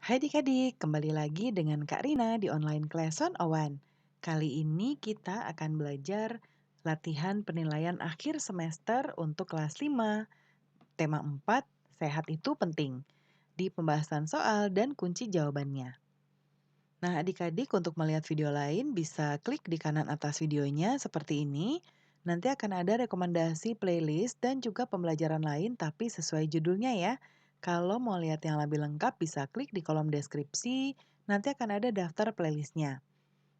Hai adik-adik, kembali lagi dengan Kak Rina di online class on Awan. Kali ini kita akan belajar latihan penilaian akhir semester untuk kelas 5, tema 4, sehat itu penting, di pembahasan soal dan kunci jawabannya. Nah, adik-adik untuk melihat video lain bisa klik di kanan atas videonya seperti ini. Nanti akan ada rekomendasi playlist dan juga pembelajaran lain tapi sesuai judulnya ya. Kalau mau lihat yang lebih lengkap bisa klik di kolom deskripsi, nanti akan ada daftar playlistnya.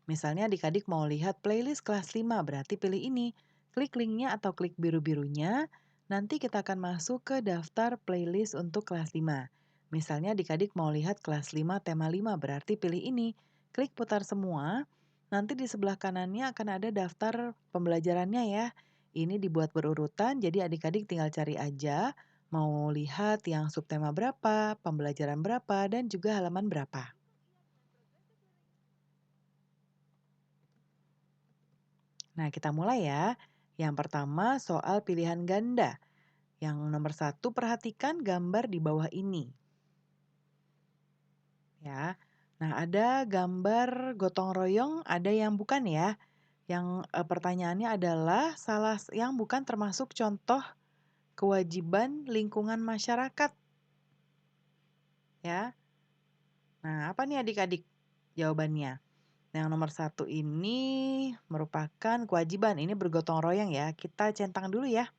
Misalnya adik-adik mau lihat playlist kelas 5 berarti pilih ini. Klik linknya atau klik biru-birunya, nanti kita akan masuk ke daftar playlist untuk kelas 5. Misalnya adik-adik mau lihat kelas 5 tema 5 berarti pilih ini. Klik putar semua, nanti di sebelah kanannya akan ada daftar pembelajarannya ya. Ini dibuat berurutan, jadi adik-adik tinggal cari aja mau lihat yang subtema berapa, pembelajaran berapa, dan juga halaman berapa. Nah, kita mulai ya. Yang pertama soal pilihan ganda. Yang nomor 1, perhatikan gambar di bawah ini. Ya. Nah, ada gambar gotong royong, ada yang bukan ya. Yang pertanyaannya adalah yang bukan termasuk contoh kewajiban lingkungan masyarakat. Ya. Nah, apa nih adik-adik jawabannya? Nah, yang nomor 1 ini merupakan kewajiban. Ini bergotong royong ya. Kita centang dulu ya.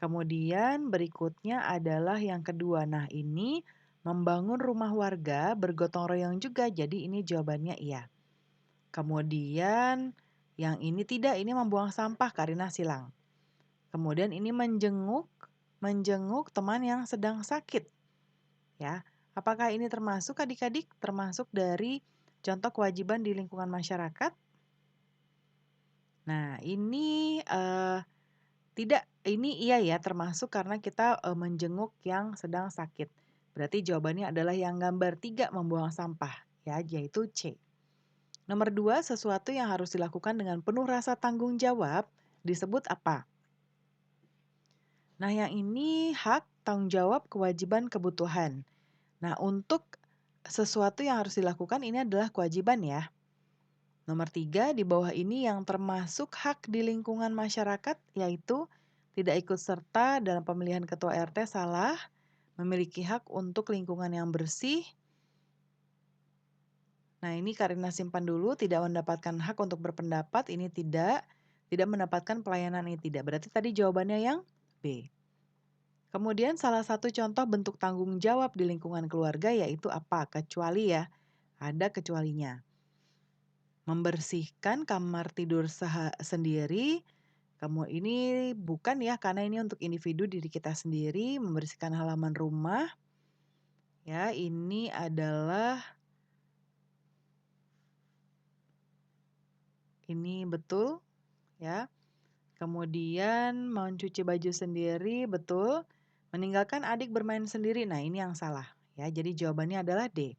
Kemudian berikutnya adalah yang kedua. Nah, ini membangun rumah warga bergotong royong juga. Jadi ini jawabannya iya. Kemudian yang ini tidak, ini membuang sampah Karina silang. Kemudian ini menjenguk teman yang sedang sakit. Ya. Apakah ini termasuk adik-adik? Termasuk dari contoh kewajiban di lingkungan masyarakat? Nah, ini tidak, ini iya ya termasuk karena kita menjenguk yang sedang sakit. Berarti jawabannya adalah yang gambar 3 membuang sampah ya, yaitu C. Nomor 2, sesuatu yang harus dilakukan dengan penuh rasa tanggung jawab disebut apa? Nah, yang ini hak, tanggung jawab, kewajiban, kebutuhan. Nah, untuk sesuatu yang harus dilakukan ini adalah kewajiban ya. Nomor 3, di bawah ini yang termasuk hak di lingkungan masyarakat, yaitu tidak ikut serta dalam pemilihan ketua RT salah, memiliki hak untuk lingkungan yang bersih. Nah, ini Karina simpan dulu, tidak mendapatkan hak untuk berpendapat, ini tidak mendapatkan pelayanan, ini tidak. Berarti tadi jawabannya yang B. Kemudian salah satu contoh bentuk tanggung jawab di lingkungan keluarga yaitu apa? Kecuali ya, ada kecualinya. Membersihkan kamar tidur sendiri, kamu ini bukan ya, karena ini untuk individu diri kita sendiri, membersihkan halaman rumah. Ya, ini adalah ini betul ya. Kemudian mencuci baju sendiri, betul. Meninggalkan adik bermain sendiri, nah ini yang salah ya. Jadi jawabannya adalah D.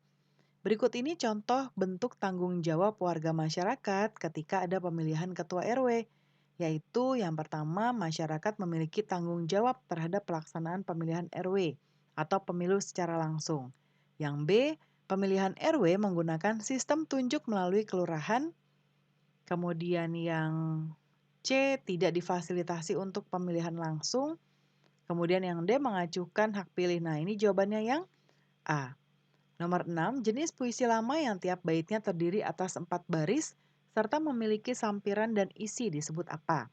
Berikut ini contoh bentuk tanggung jawab warga masyarakat ketika ada pemilihan ketua RW. Yaitu yang pertama, masyarakat memiliki tanggung jawab terhadap pelaksanaan pemilihan RW atau pemilu secara langsung. Yang B, pemilihan RW menggunakan sistem tunjuk melalui kelurahan. Kemudian yang C, tidak difasilitasi untuk pemilihan langsung. Kemudian yang D, mengajukan hak pilih. Nah, ini jawabannya yang A. Nomor 6, jenis puisi lama yang tiap baitnya terdiri atas 4 baris serta memiliki sampiran dan isi disebut apa?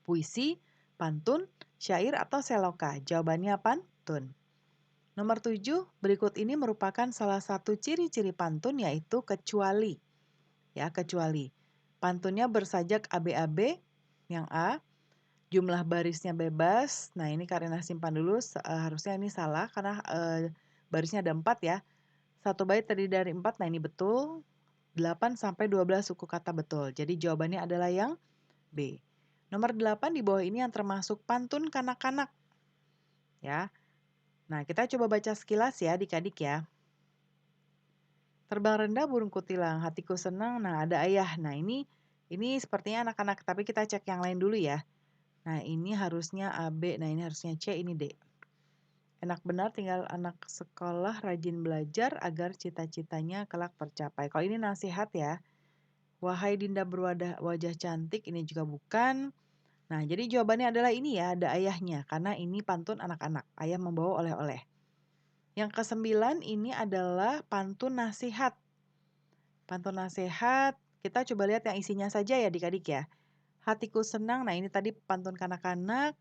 Puisi, pantun, syair, atau seloka? Jawabannya pantun. Nomor 7, berikut ini merupakan salah satu ciri-ciri pantun yaitu kecuali. Ya, kecuali. Pantunnya bersajak ABAB, yang A. Jumlah barisnya bebas. Nah, ini Karina simpan dulu, harusnya ini salah karena barisnya ada 4 ya. Satu bait terdiri dari 4, nah ini betul. 8 sampai 12 suku kata betul. Jadi jawabannya adalah yang B. Nomor 8 di bawah ini yang termasuk pantun kanak-kanak. Ya. Nah, kita coba baca sekilas ya adik-adik ya. Terbang rendah burung kutilang, hatiku senang. Nah, ada ayah. Nah, ini sepertinya anak-anak, tapi kita cek yang lain dulu ya. Nah, ini harusnya A, B. Nah, ini harusnya C, ini D. Enak benar tinggal anak sekolah rajin belajar agar cita-citanya kelak tercapai. Kalau ini nasihat ya. Wahai Dinda wajah cantik, ini juga bukan. Nah, jadi jawabannya adalah ini ya, ada ayahnya. Karena ini pantun anak-anak. Ayah membawa oleh-oleh. Yang ke-9 ini adalah pantun nasihat. Pantun nasihat, kita coba lihat yang isinya saja ya adik-adik ya. Hatiku senang, nah ini tadi pantun kanak-kanak.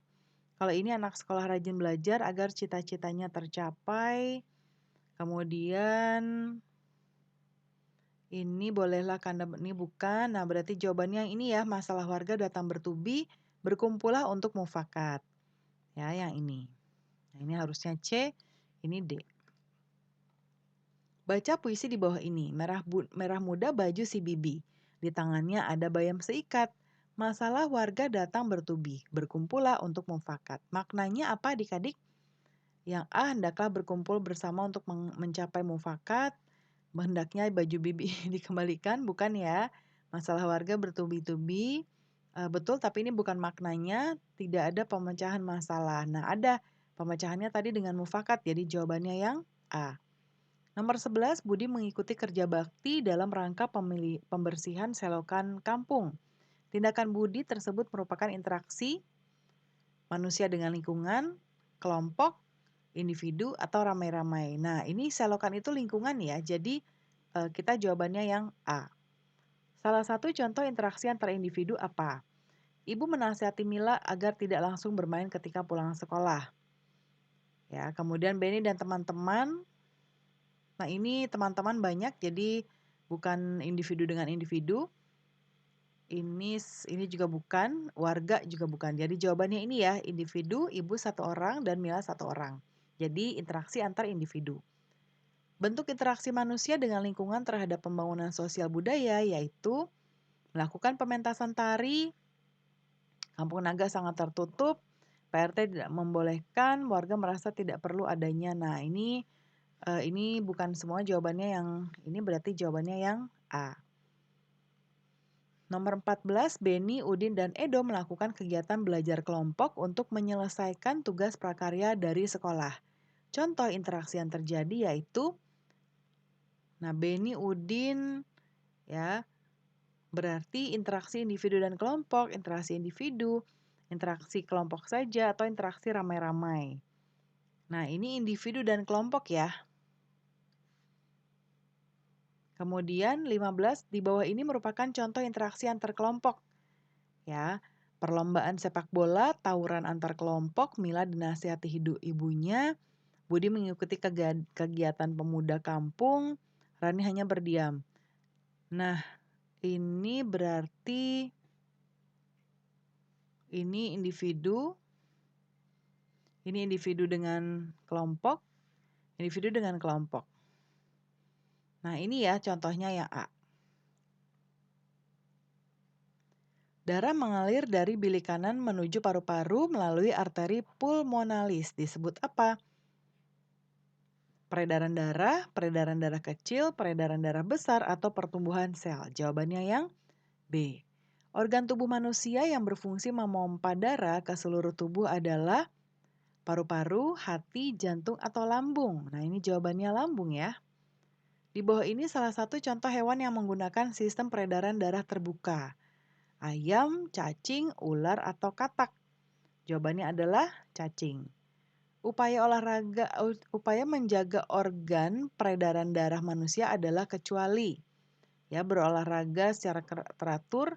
Kalau ini anak sekolah rajin belajar agar cita-citanya tercapai. Kemudian ini bolehlah Kanda ini bukan. Nah, berarti jawabannya yang ini ya, masalah warga datang bertubi, berkumpullah untuk mufakat. Ya, yang ini. Nah, ini harusnya C, ini D. Baca puisi di bawah ini. Merah muda baju si bibi. Di tangannya ada bayam seikat. Masalah warga datang bertubi, berkumpullah untuk mufakat. Maknanya apa adik-adik? Yang A, hendaklah berkumpul bersama untuk mencapai mufakat. Hendaknya baju bibi dikembalikan, bukan ya. Masalah warga bertubi-tubi, betul tapi ini bukan maknanya, tidak ada pemecahan masalah. Nah ada pemecahannya tadi dengan mufakat, jadi jawabannya yang A. Nomor 11, Budi mengikuti kerja bakti dalam rangka pembersihan selokan kampung. Tindakan Budi tersebut merupakan interaksi manusia dengan lingkungan, kelompok, individu, atau ramai-ramai. Nah, ini selokan itu lingkungan ya, jadi kita jawabannya yang A. Salah satu contoh interaksi antar individu apa? Ibu menasihati Mila agar tidak langsung bermain ketika pulang sekolah. Ya, kemudian Benny dan teman-teman. Nah, ini teman-teman banyak jadi bukan individu dengan individu. Ini juga bukan, warga juga bukan. Jadi jawabannya ini ya, individu, ibu 1 orang dan Mila 1 orang. Jadi interaksi antar individu. Bentuk interaksi manusia dengan lingkungan terhadap pembangunan sosial budaya yaitu melakukan pementasan tari, Kampung Naga sangat tertutup, PRT tidak membolehkan, warga merasa tidak perlu adanya. Nah, ini bukan semua jawabannya yang ini berarti jawabannya yang A. Nomor 14, Beni, Udin, dan Edo melakukan kegiatan belajar kelompok untuk menyelesaikan tugas prakarya dari sekolah. Contoh interaksi yang terjadi yaitu, nah Beni, Udin, ya berarti interaksi individu dan kelompok, interaksi individu, interaksi kelompok saja, atau interaksi ramai-ramai. Nah, ini individu dan kelompok ya. Kemudian 15 di bawah ini merupakan contoh interaksi antar kelompok. Ya, perlombaan sepak bola, tawuran antar kelompok, Mila dinasihati ibunya, Budi mengikuti kegiatan pemuda kampung, Rani hanya berdiam. Nah, ini berarti ini individu dengan kelompok, individu dengan kelompok. Nah, ini ya contohnya yang A. Darah mengalir dari bilik kanan menuju paru-paru melalui arteri pulmonalis. Disebut apa? Peredaran darah kecil, peredaran darah besar, atau pertumbuhan sel. Jawabannya yang B. Organ tubuh manusia yang berfungsi memompa darah ke seluruh tubuh adalah paru-paru, hati, jantung, atau lambung. Nah, ini jawabannya lambung ya. Di bawah ini salah satu contoh hewan yang menggunakan sistem peredaran darah terbuka. Ayam, cacing, ular, atau katak. Jawabannya adalah cacing. Upaya menjaga organ peredaran darah manusia adalah kecuali. Ya, berolahraga secara teratur,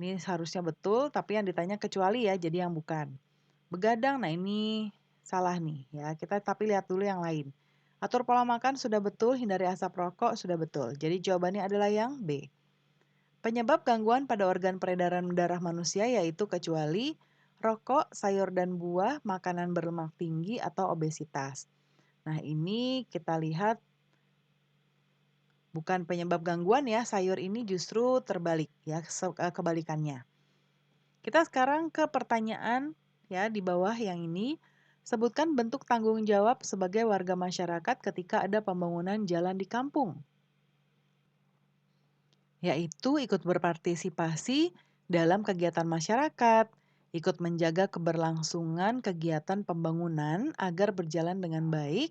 ini harusnya betul, tapi yang ditanya kecuali ya, jadi yang bukan. Begadang, nah ini salah nih ya. Kita tapi lihat dulu yang lain. Atur pola makan sudah betul, hindari asap rokok sudah betul. Jadi jawabannya adalah yang B. Penyebab gangguan pada organ peredaran darah manusia yaitu kecuali rokok, sayur dan buah, makanan berlemak tinggi, atau obesitas. Nah, ini kita lihat bukan penyebab gangguan ya, sayur ini justru terbalik ya, kebalikannya. Kita sekarang ke pertanyaan ya di bawah yang ini. Sebutkan bentuk tanggung jawab sebagai warga masyarakat ketika ada pembangunan jalan di kampung. Yaitu ikut berpartisipasi dalam kegiatan masyarakat, ikut menjaga keberlangsungan kegiatan pembangunan agar berjalan dengan baik,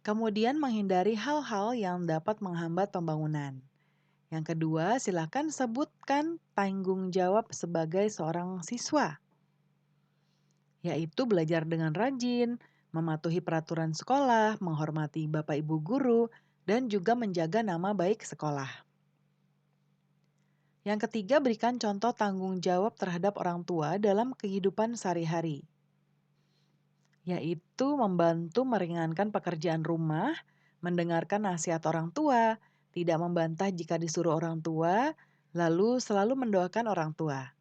kemudian menghindari hal-hal yang dapat menghambat pembangunan. Yang kedua, silakan sebutkan tanggung jawab sebagai seorang siswa, yaitu belajar dengan rajin, mematuhi peraturan sekolah, menghormati Bapak Ibu guru, dan juga menjaga nama baik sekolah. Yang ketiga, berikan contoh tanggung jawab terhadap orang tua dalam kehidupan sehari-hari, yaitu membantu meringankan pekerjaan rumah, mendengarkan nasihat orang tua, tidak membantah jika disuruh orang tua, lalu selalu mendoakan orang tua.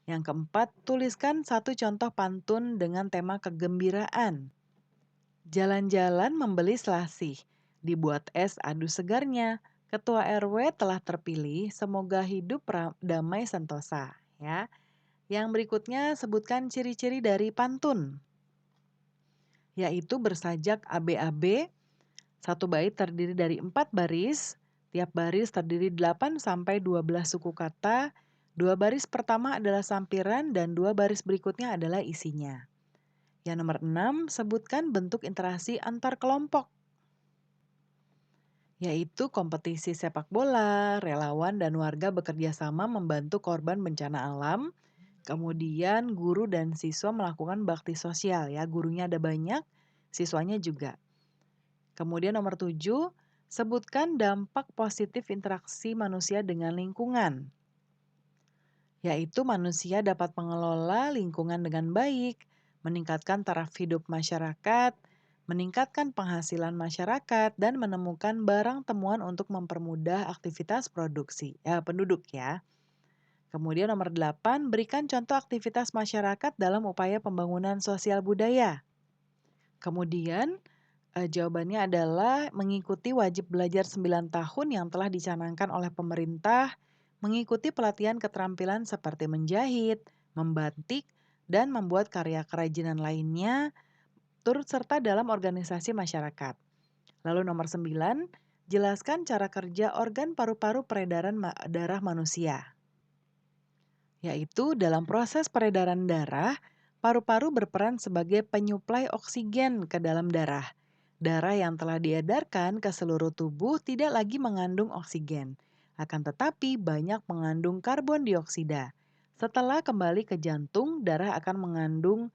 Yang keempat, tuliskan satu contoh pantun dengan tema kegembiraan. Jalan-jalan membeli selasih, dibuat es adu segarnya. Ketua RW telah terpilih, semoga hidup damai sentosa. Ya. Yang berikutnya sebutkan ciri-ciri dari pantun, yaitu bersajak ABAB, satu bait terdiri dari 4 baris, tiap baris terdiri 8 sampai 12 suku kata, 2 baris pertama adalah sampiran dan 2 baris berikutnya adalah isinya. Yang nomor 6, sebutkan bentuk interaksi antar kelompok, yaitu kompetisi sepak bola, relawan dan warga bekerja sama membantu korban bencana alam. Kemudian guru dan siswa melakukan bakti sosial ya, gurunya ada banyak, siswanya juga. Kemudian nomor 7, sebutkan dampak positif interaksi manusia dengan lingkungan, yaitu manusia dapat mengelola lingkungan dengan baik, meningkatkan taraf hidup masyarakat, meningkatkan penghasilan masyarakat, dan menemukan barang temuan untuk mempermudah aktivitas penduduk ya. Kemudian nomor 8, berikan contoh aktivitas masyarakat dalam upaya pembangunan sosial budaya. Kemudian jawabannya adalah mengikuti wajib belajar 9 tahun yang telah dicanangkan oleh pemerintah, mengikuti pelatihan keterampilan seperti menjahit, membatik, dan membuat karya kerajinan lainnya, turut serta dalam organisasi masyarakat. Lalu nomor 9, jelaskan cara kerja organ paru-paru peredaran darah manusia. Yaitu dalam proses peredaran darah, paru-paru berperan sebagai penyuplai oksigen ke dalam darah. Darah yang telah diedarkan ke seluruh tubuh tidak lagi mengandung oksigen, akan tetapi banyak mengandung karbon dioksida. Setelah kembali ke jantung, darah akan mengandung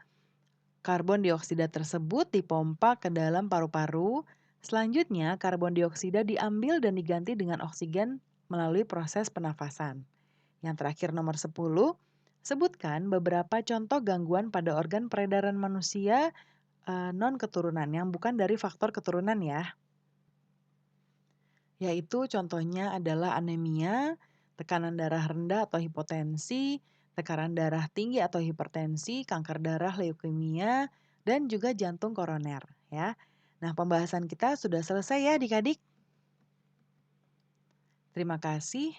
karbon dioksida tersebut dipompa ke dalam paru-paru. Selanjutnya, karbon dioksida diambil dan diganti dengan oksigen melalui proses pernafasan. Yang terakhir nomor 10, sebutkan beberapa contoh gangguan pada organ peredaran manusia non-keturunan yang bukan dari faktor keturunan ya. Yaitu contohnya adalah anemia, tekanan darah rendah atau hipotensi, tekanan darah tinggi atau hipertensi, kanker darah leukemia, dan juga jantung koroner ya. Nah, pembahasan kita sudah selesai ya adik-adik. Terima kasih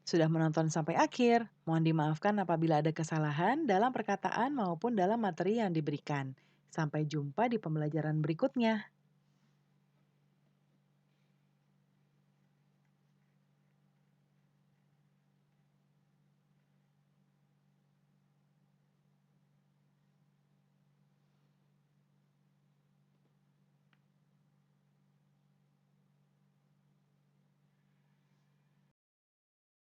sudah menonton sampai akhir. Mohon dimaafkan apabila ada kesalahan dalam perkataan maupun dalam materi yang diberikan. Sampai jumpa di pembelajaran berikutnya.